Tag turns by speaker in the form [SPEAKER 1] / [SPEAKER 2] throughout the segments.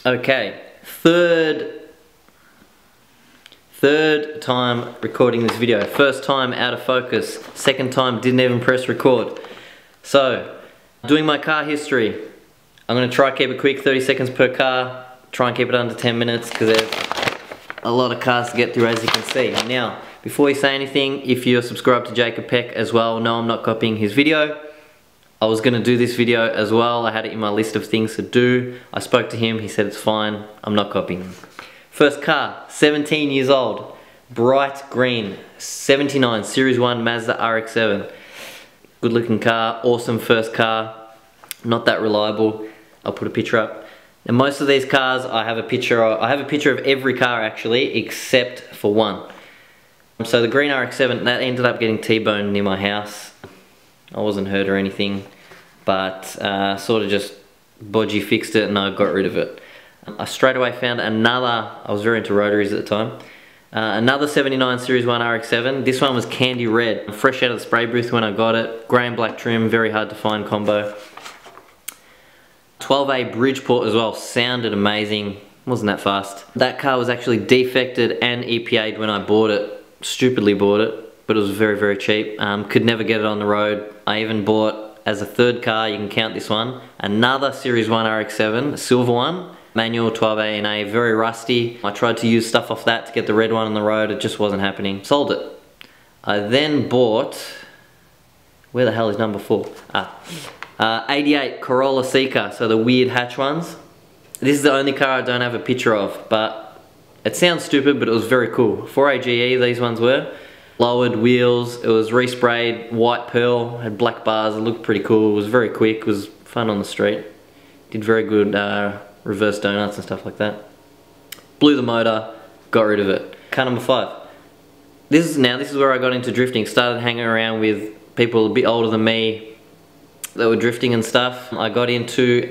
[SPEAKER 1] Okay, third time recording this video. First time out of focus. Second time didn't even press record. So, doing my car history. I'm gonna try keep it quick, 30 seconds per car. Try and keep it under 10 minutes because there's a lot of cars to get through, as you can see. Now, before we say anything, if you're subscribed to Jacob Peck as well, no, I'm not copying his video. I was gonna do this video as well. I had it in my list of things to do. I spoke to him, he said it's fine. I'm not copying him. First car, 17 years old. Bright green, 79 Series 1 Mazda RX-7. Good looking car, awesome first car. Not that reliable. I'll put a picture up. And most of these cars I have a picture of. I have a picture of every car actually, except for one. So the green RX-7, that ended up getting T-boned near my house. I wasn't hurt or anything, but sort of just bodgy fixed it and I got rid of it. I straight away found another, I was very into rotaries at the time, another 79 Series 1 RX-7. This one was candy red, fresh out of the spray booth when I got it. Grey and black trim, very hard to find combo. 12A Bridgeport as well, sounded amazing, wasn't that fast. That car was actually defected and EPA'd when I bought it, stupidly bought it. But it was very, very cheap. Could never get it on the road. I even bought, as a third car, you can count this one, another Series 1 RX-7, a silver one, manual 12A NA, very rusty. I tried to use stuff off that to get the red one on the road, it just wasn't happening. Sold it. I then bought, where the hell is number 4? 88 Corolla Seeker, so the weird hatch ones. This is the only car I don't have a picture of, but it sounds stupid, but it was very cool. 4AGE, these ones were. Lowered wheels, it was resprayed, white pearl, had black bars, it looked pretty cool, it was very quick, it was fun on the street. Did very good reverse donuts and stuff like that. Blew the motor, got rid of it. Car number 5. This is where I got into drifting, started hanging around with people a bit older than me that were drifting and stuff. I got into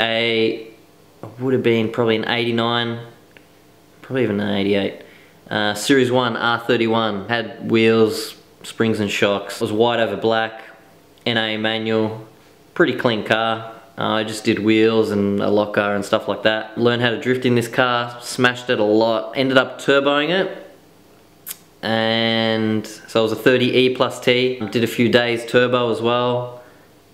[SPEAKER 1] would have been probably an 89, probably even an 88. Series 1 R31, had wheels, springs and shocks, was white over black, NA manual, pretty clean car. I just did wheels and a locker and stuff like that. Learned how to drift in this car, smashed it a lot, ended up turboing it, and so it was a 30E plus T. Did a few days turbo as well,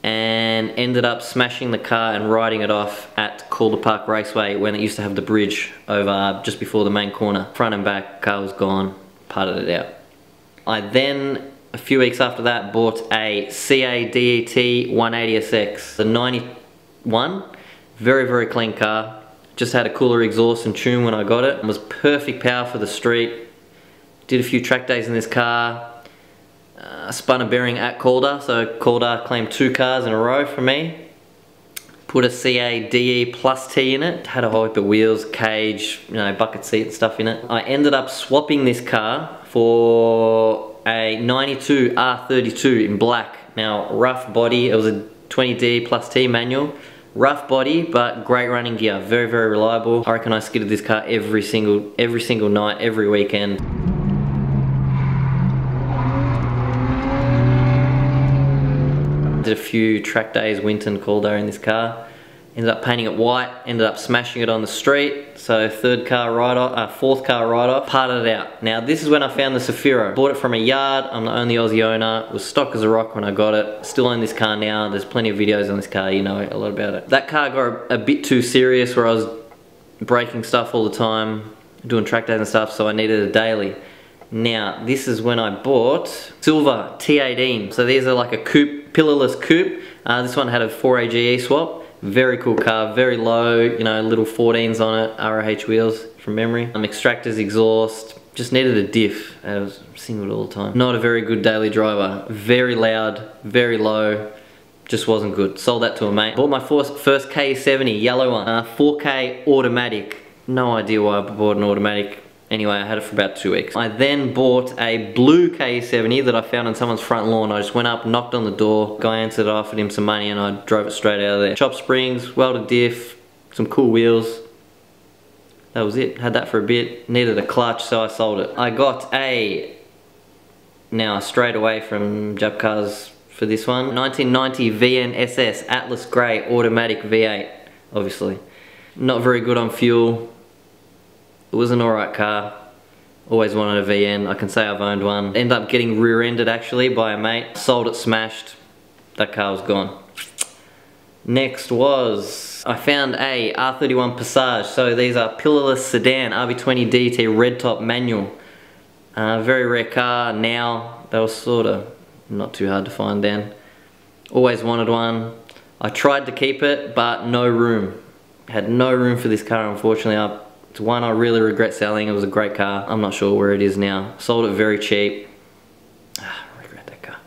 [SPEAKER 1] and ended up smashing the car and riding it off at Calder Park Raceway when it used to have the bridge over just before the main corner. Front and back, car was gone, parted it out. I then, a few weeks after that, bought a CA DET 180SX, the 91, very, very clean car. Just had a cooler exhaust and tune when I got it. It was perfect power for the street. Did a few track days in this car. Spun a bearing at Calder, so Calder claimed 2 cars in a row for me. Put a CA DE plus T in it, had a whole heap of wheels, cage, you know, bucket seat and stuff in it. I ended up swapping this car for a 92 R32 in black. Now, rough body, it was a 20D plus T manual. Rough body, but great running gear, very, very reliable. I reckon I skidded this car every single night, every weekend. Did a few track days, Winton, Calder in this car. Ended up painting it white, ended up smashing it on the street. So fourth car ride-off, parted it out. Now this is when I found the Zafiro. Bought it from a yard, I'm the only Aussie owner. It was stock as a rock when I got it. Still own this car now, there's plenty of videos on this car, you know a lot about it. That car got a bit too serious where I was breaking stuff all the time, doing track days and stuff, so I needed a daily. Now, this is when I bought silver T18. So these are like a coupe, pillarless coupe. This one had a 4AGE swap. Very cool car, very low, you know, little 14s on it, ROH wheels from memory. Extractors, exhaust, just needed a diff. I was singled all the time. Not a very good daily driver. Very loud, very low, just wasn't good. Sold that to a mate. Bought my first K70, yellow one, 4K automatic. No idea why I bought an automatic. Anyway, I had it for about 2 weeks. I then bought a blue K70 that I found on someone's front lawn. I just went up, knocked on the door, guy answered, I offered him some money and I drove it straight out of there. Chop springs, welded diff, some cool wheels. That was it, had that for a bit. Needed a clutch, so I sold it. I got now straight away from Jap Cars for this one, 1990 VNSS Atlas Grey automatic V8, obviously. Not very good on fuel. It was an alright car. Always wanted a VN. I can say I've owned one. Ended up getting rear-ended actually by a mate. Sold it smashed. That car was gone. Next was, I found a R31 Passage. So these are pillarless sedan, RB20 DT red top manual. Very rare car now. They were sort of not too hard to find then. Always wanted one. I tried to keep it, but no room. Had no room for this car, unfortunately. It's one I really regret selling. It was a great car. I'm not sure where it is now. Sold it very cheap. I regret that car.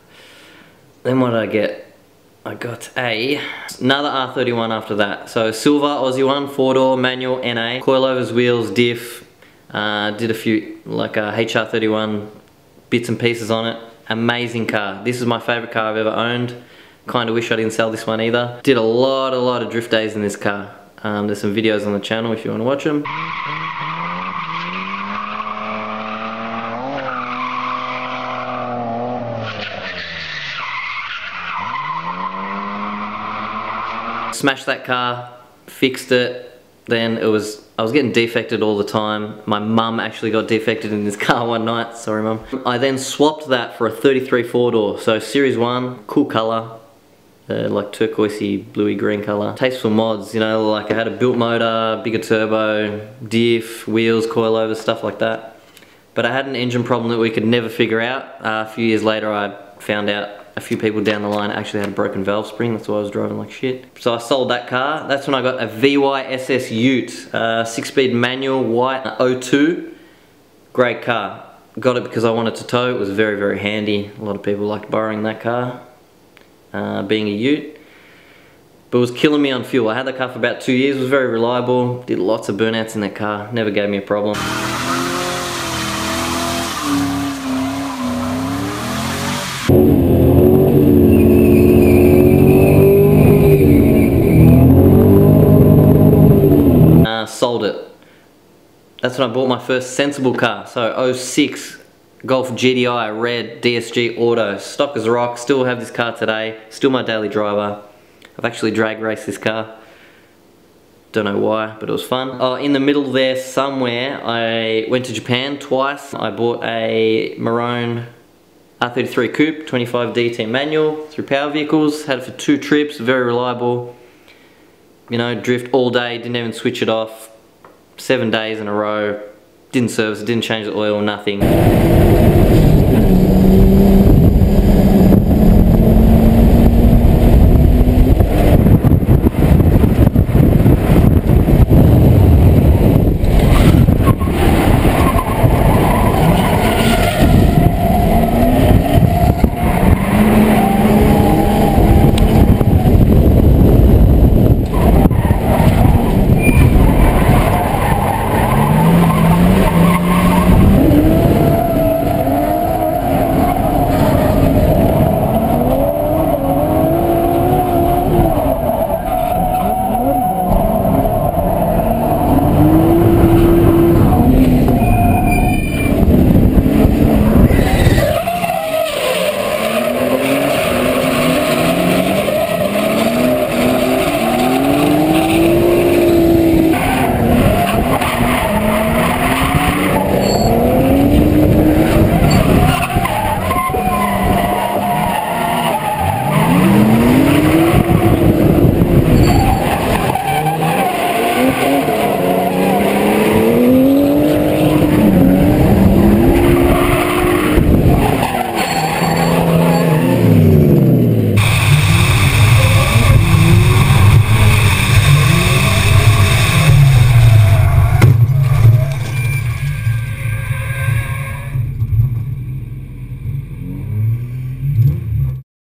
[SPEAKER 1] Then what did I get? I got another R31 after that. So silver Aussie one, 4-door manual NA, coilovers, wheels, diff. Did a few like HR31 bits and pieces on it. Amazing car. This is my favorite car I've ever owned. Kind of wish I didn't sell this one either. Did a lot of drift days in this car. There's some videos on the channel if you want to watch them. Smashed that car, fixed it, then I was getting defected all the time. My mum actually got defected in this car one night, sorry mum. I then swapped that for a 33 4-door, so Series 1, cool colour, like turquoisey, bluey green colour. Tasteful mods, you know, like I had a built motor, bigger turbo, diff, wheels, coilovers, stuff like that. But I had an engine problem that we could never figure out. A few years later I found out a few people down the line actually had a broken valve spring, that's why I was driving like shit. So I sold that car. That's when I got a VY-SS Ute, 6-speed manual, white, 02. Great car. Got it because I wanted to tow. It was very handy. A lot of people liked borrowing that car, being a Ute. But it was killing me on fuel. I had that car for about 2 years. It was very reliable. Did lots of burnouts in that car. Never gave me a problem. Sold it. That's when I bought my first sensible car. So 06 Golf GTI red DSG auto, stock as rock. Still have this car today, still my daily driver. I've actually drag raced this car, don't know why, but it was fun. Oh, in the middle there somewhere I went to Japan twice. I bought a maroon R33 coupe 25 DT manual through Power Vehicles. Had it for 2 trips, very reliable. You know, drift all day, didn't even switch it off. 7 days in a row. Didn't service it, didn't change the oil, nothing.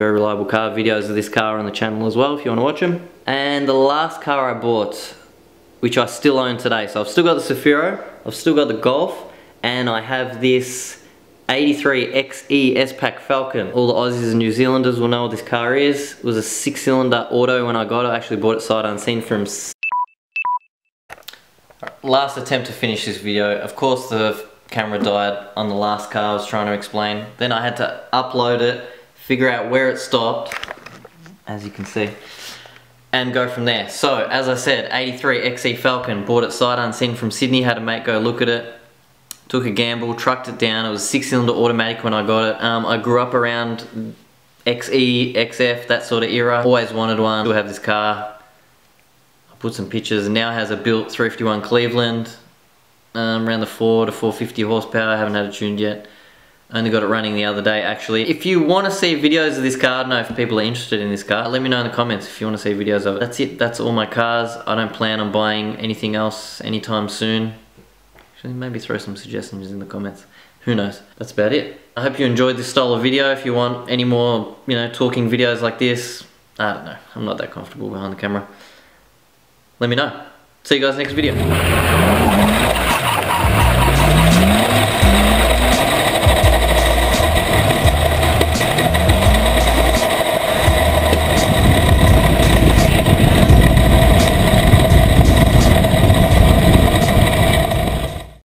[SPEAKER 1] Very reliable car. Videos of this car on the channel as well if you want to watch them. And the last car I bought, which I still own today. So I've still got the Safiro, I've still got the Golf, and I have this 83 XE S-Pack Falcon. All the Aussies and New Zealanders will know what this car is. It was a 6-cylinder auto when I got it. I actually bought it sight unseen from... Last attempt to finish this video. Of course the camera died on the last car I was trying to explain. Then I had to upload it, figure out where it stopped, as you can see. and go from there. So, as I said, 83 XE Falcon, bought it sight unseen from Sydney, had a mate go look at it, took a gamble, trucked it down. It was a 6-cylinder automatic when I got it. I grew up around XE, XF, that sort of era. Always wanted one. Still have this car. I put some pictures, and now has a built 351 Cleveland, around the 4 to 450 horsepower. I haven't had it tuned yet. Only got it running the other day, actually. If you want to see videos of this car, I don't know if people are interested in this car, let me know in the comments if you want to see videos of it. That's it, that's all my cars. I don't plan on buying anything else anytime soon. Actually, maybe throw some suggestions in the comments. Who knows? That's about it. I hope you enjoyed this style of video. If you want any more, you know, talking videos like this, I don't know, I'm not that comfortable behind the camera. Let me know. See you guys next video.